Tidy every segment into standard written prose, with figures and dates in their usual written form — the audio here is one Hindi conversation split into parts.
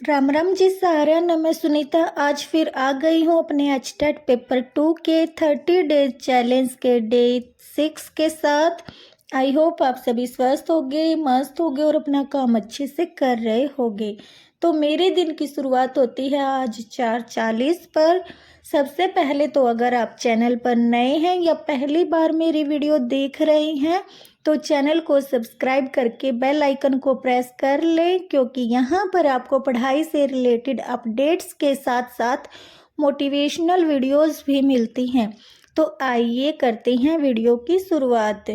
राम राम जी सारा मैं सुनीता आज फिर आ गई हूँ अपने एचटेट पेपर 2 के 30 डेज चैलेंज के डे 6 के साथ। आई होप आप सभी स्वस्थ होगे, मस्त होगे और अपना काम अच्छे से कर रहे होगे। तो मेरे दिन की शुरुआत होती है आज 4:40 पर। सबसे पहले तो अगर आप चैनल पर नए हैं या पहली बार मेरी वीडियो देख रहे हैं तो चैनल को सब्सक्राइब करके बेल आइकन को प्रेस कर लें, क्योंकि यहाँ पर आपको पढ़ाई से रिलेटेड अपडेट्स के साथ साथ मोटिवेशनल वीडियोस भी मिलती हैं। तो आइए करते हैं वीडियो की शुरुआत।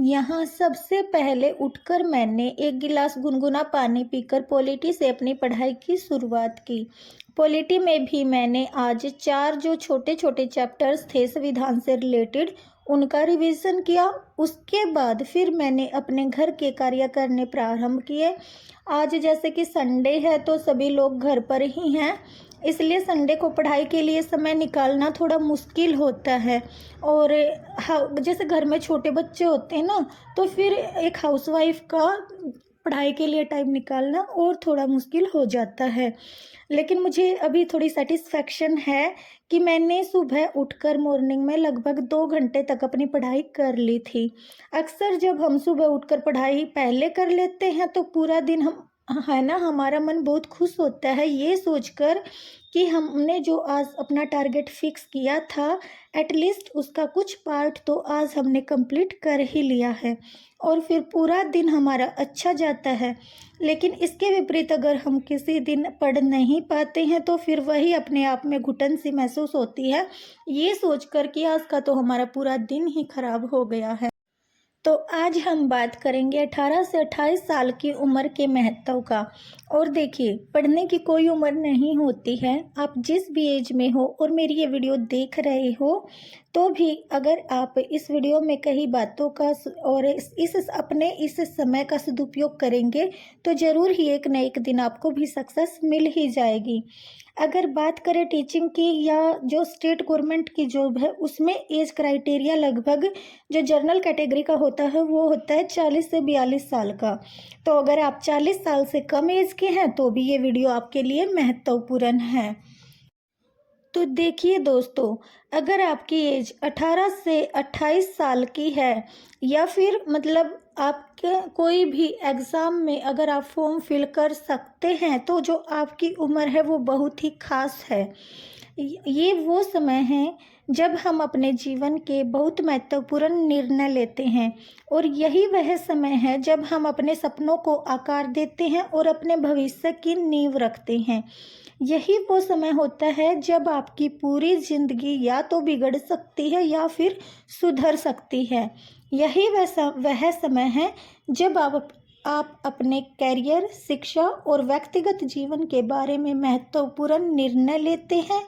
यहाँ सबसे पहले उठकर मैंने एक गिलास गुनगुना पानी पीकर पॉलिटी से अपनी पढ़ाई की शुरुआत की। पॉलिटी में भी मैंने आज 4 जो छोटे छोटे चैप्टर्स थे संविधान से रिलेटेड उनका रिवीजन किया। उसके बाद फिर मैंने अपने घर के कार्य करने प्रारंभ किए। आज जैसे कि संडे है तो सभी लोग घर पर ही हैं, इसलिए संडे को पढ़ाई के लिए समय निकालना थोड़ा मुश्किल होता है। और जैसे घर में छोटे बच्चे होते हैं ना, तो फिर एक हाउसवाइफ का पढ़ाई के लिए टाइम निकालना और थोड़ा मुश्किल हो जाता है। लेकिन मुझे अभी थोड़ी सेटिस्फेक्शन है कि मैंने सुबह उठकर मॉर्निंग में लगभग 2 घंटे तक अपनी पढ़ाई कर ली थी। अक्सर जब हम सुबह उठकर पढ़ाई पहले कर लेते हैं तो पूरा दिन हम है ना, हमारा मन बहुत खुश होता है ये सोचकर कि हमने जो आज अपना टारगेट फिक्स किया था एटलीस्ट उसका कुछ पार्ट तो आज हमने कंप्लीट कर ही लिया है, और फिर पूरा दिन हमारा अच्छा जाता है। लेकिन इसके विपरीत अगर हम किसी दिन पढ़ नहीं पाते हैं तो फिर वही अपने आप में घुटन सी महसूस होती है, ये सोचकर कि आज का तो हमारा पूरा दिन ही खराब हो गया है। तो आज हम बात करेंगे 18 से 28 साल की उम्र के महत्व का। और देखिए, पढ़ने की कोई उम्र नहीं होती है। आप जिस भी एज में हो और मेरी ये वीडियो देख रहे हो तो भी अगर आप इस वीडियो में कई बातों का और अपने इस समय का सदुपयोग करेंगे तो ज़रूर ही एक न एक दिन आपको भी सक्सेस मिल ही जाएगी। अगर बात करें टीचिंग की या जो स्टेट गवर्नमेंट की जॉब है उसमें एज क्राइटेरिया लगभग जो जनरल कैटेगरी का होता है वो होता है 40 से 42 साल का। तो अगर आप 40 साल से कम एज के हैं तो भी ये वीडियो आपके लिए महत्वपूर्ण है। तो देखिए दोस्तों, अगर आपकी एज 18 से 28 साल की है या फिर मतलब आपके कोई भी एग्ज़ाम में अगर आप फॉर्म फिल कर सकते हैं तो जो आपकी उम्र है वो बहुत ही खास है। ये वो समय है जब हम अपने जीवन के बहुत महत्वपूर्ण निर्णय लेते हैं, और यही वह समय है जब हम अपने सपनों को आकार देते हैं और अपने भविष्य की नींव रखते हैं। यही वो समय होता है जब आपकी पूरी जिंदगी या तो बिगड़ सकती है या फिर सुधर सकती है। यही वह समय है जब आप अपने करियर, शिक्षा और व्यक्तिगत जीवन के बारे में महत्वपूर्ण निर्णय लेते हैं,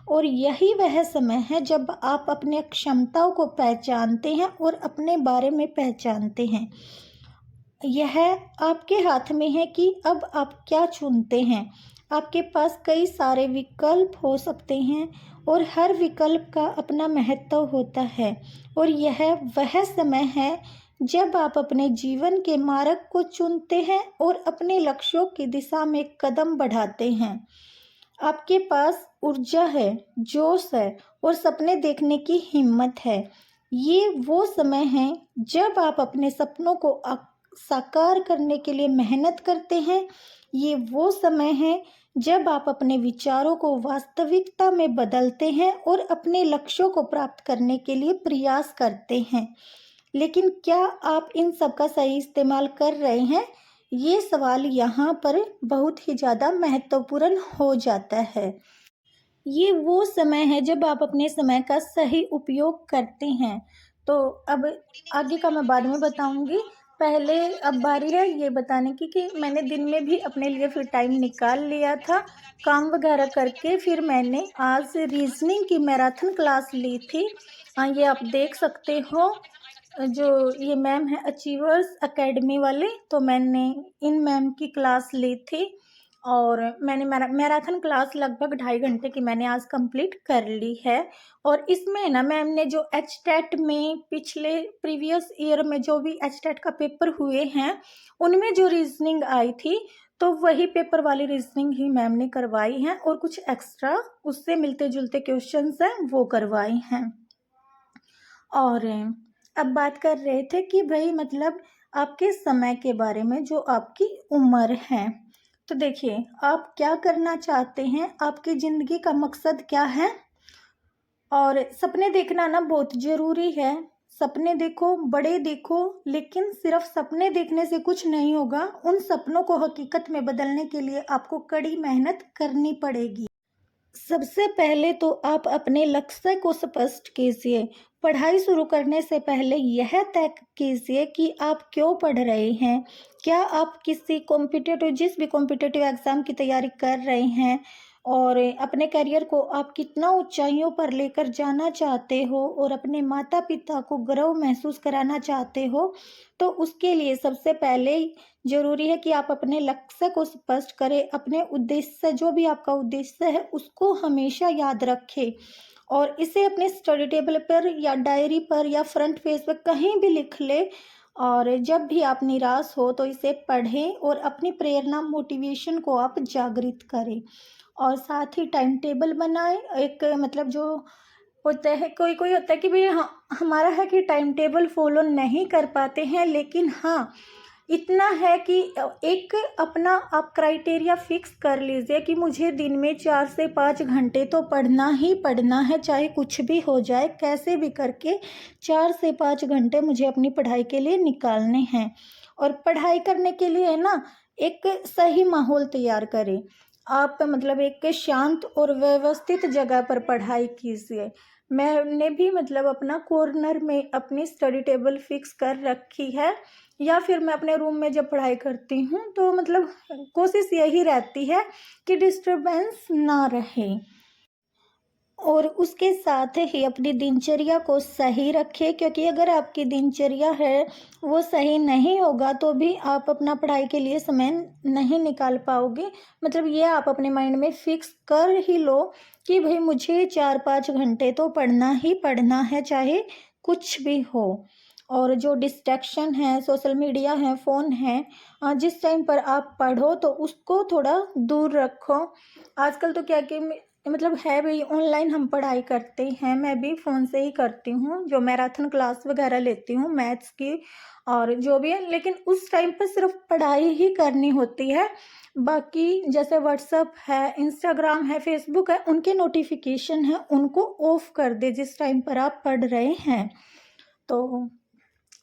और यही वह समय है जब आप अपने क्षमताओं को पहचानते हैं और अपने बारे में पहचानते हैं। यह आपके हाथ में है कि अब आप क्या चुनते हैं। आपके पास कई सारे विकल्प हो सकते हैं और हर विकल्प का अपना महत्व होता है, और यह वह समय है जब आप अपने जीवन के मार्ग को चुनते हैं और अपने लक्ष्यों की दिशा में कदम बढ़ाते हैं। आपके पास ऊर्जा है, जोश है और सपने देखने की हिम्मत है। ये वो समय है जब आप अपने सपनों को साकार करने के लिए मेहनत करते हैं। ये वो समय है जब आप अपने विचारों को वास्तविकता में बदलते हैं और अपने लक्ष्यों को प्राप्त करने के लिए प्रयास करते हैं। लेकिन क्या आप इन सब का सही इस्तेमाल कर रहे हैं? ये सवाल यहाँ पर बहुत ही ज़्यादा महत्वपूर्ण हो जाता है। ये वो समय है जब आप अपने समय का सही उपयोग करते हैं। तो अब आगे का मैं बाद में बताऊंगी। पहले अब बारी है ये बताने की कि मैंने दिन में भी अपने लिए फिर टाइम निकाल लिया था काम वगैरह करके। फिर मैंने आज रीजनिंग की मैराथन क्लास ली थी। ये आप देख सकते हो, जो ये मैम है अचीवर्स एकेडमी वाले, तो मैंने इन मैम की क्लास ली थी और मैंने मैराथन क्लास लगभग 2.5 घंटे की मैंने आज कंप्लीट कर ली है। और इसमें ना मैम ने जो एचटेट में पिछले प्रीवियस ईयर में जो भी एचटेट का पेपर हुए हैं उनमें जो रीजनिंग आई थी तो वही पेपर वाली रीजनिंग ही मैम ने करवाई हैं और कुछ एक्स्ट्रा उससे मिलते जुलते क्वेश्चंस हैं वो करवाए हैं। और अब बात कर रहे थे कि भाई मतलब आपके समय के बारे में, जो आपकी उम्र है। तो देखिए, आप क्या करना चाहते हैं, आपकी ज़िंदगी का मकसद क्या है। और सपने देखना ना बहुत ज़रूरी है। सपने देखो, बड़े देखो, लेकिन सिर्फ सपने देखने से कुछ नहीं होगा। उन सपनों को हकीकत में बदलने के लिए आपको कड़ी मेहनत करनी पड़ेगी। सबसे पहले तो आप अपने लक्ष्य को स्पष्ट कीजिए। पढ़ाई शुरू करने से पहले यह तय कीजिए कि आप क्यों पढ़ रहे हैं। क्या आप किसी जिस भी कॉम्पिटिटिव एग्ज़ाम की तैयारी कर रहे हैं, और अपने करियर को आप कितना ऊंचाइयों पर लेकर जाना चाहते हो और अपने माता पिता को गर्व महसूस कराना चाहते हो, तो उसके लिए सबसे पहले ज़रूरी है कि आप अपने लक्ष्य को स्पष्ट करें। अपने उद्देश्य, जो भी आपका उद्देश्य है, उसको हमेशा याद रखें और इसे अपने स्टडी टेबल पर या डायरी पर या फ्रंट पेज पर कहीं भी लिख लें। और जब भी आप निराश हो तो इसे पढ़ें और अपनी प्रेरणा, मोटिवेशन को आप जागृत करें। और साथ ही टाइम टेबल बनाएं। एक मतलब जो होता है, कोई कोई होता है कि भाई हमारा है कि टाइम टेबल फॉलो नहीं कर पाते हैं, लेकिन हाँ, इतना है कि एक अपना आप क्राइटेरिया फिक्स कर लीजिए कि मुझे दिन में 4 से 5 घंटे तो पढ़ना ही पढ़ना है, चाहे कुछ भी हो जाए, कैसे भी करके 4 से 5 घंटे मुझे अपनी पढ़ाई के लिए निकालने हैं। और पढ़ाई करने के लिए ना एक सही माहौल तैयार करें। आप मतलब एक शांत और व्यवस्थित जगह पर पढ़ाई कीजिए। मैंने भी मतलब अपना कॉर्नर में अपनी स्टडी टेबल फिक्स कर रखी है, या फिर मैं अपने रूम में जब पढ़ाई करती हूँ तो मतलब कोशिश यही रहती है कि डिस्टरबेंस ना रहे। और उसके साथ ही अपनी दिनचर्या को सही रखें, क्योंकि अगर आपकी दिनचर्या है वो सही नहीं होगा तो भी आप अपना पढ़ाई के लिए समय नहीं निकाल पाओगे। मतलब ये आप अपने माइंड में फिक्स कर ही लो कि भाई मुझे 4-5 घंटे तो पढ़ना ही पढ़ना है, चाहे कुछ भी हो। और जो डिस्ट्रैक्शन है, सोशल मीडिया है, फ़ोन है, जिस टाइम पर आप पढ़ो तो उसको थोड़ा दूर रखो। आजकल तो क्या कि मतलब है भाई, ऑनलाइन हम पढ़ाई करते हैं, मैं भी फ़ोन से ही करती हूँ, जो मैराथन क्लास वगैरह लेती हूँ मैथ्स की और जो भी है, लेकिन उस टाइम पर सिर्फ पढ़ाई ही करनी होती है। बाकी जैसे व्हाट्सअप है, इंस्टाग्राम है, फेसबुक है, उनके नोटिफिकेशन है, उनको ऑफ कर दे जिस टाइम पर आप पढ़ रहे हैं। तो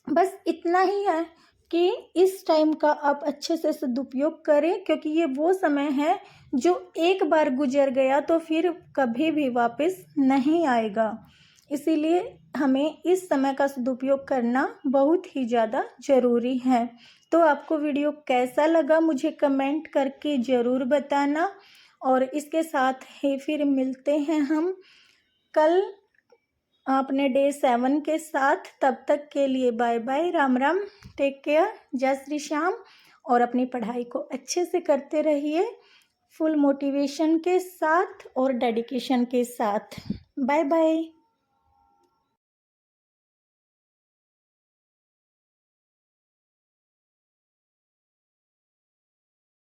बस इतना ही है कि इस टाइम का आप अच्छे से सदुपयोग करें, क्योंकि ये वो समय है जो एक बार गुजर गया तो फिर कभी भी वापस नहीं आएगा। इसीलिए हमें इस समय का सदुपयोग करना बहुत ही ज़्यादा ज़रूरी है। तो आपको वीडियो कैसा लगा मुझे कमेंट करके ज़रूर बताना, और इसके साथ ही फिर मिलते हैं हम कल अपने डे 7 के साथ। तब तक के लिए bye bye, Ram Ram, take care, जय श्री श्याम। और अपनी पढ़ाई को अच्छे से करते रहिए, फुल मोटिवेशन के साथ और डेडिकेशन के साथ। Bye bye.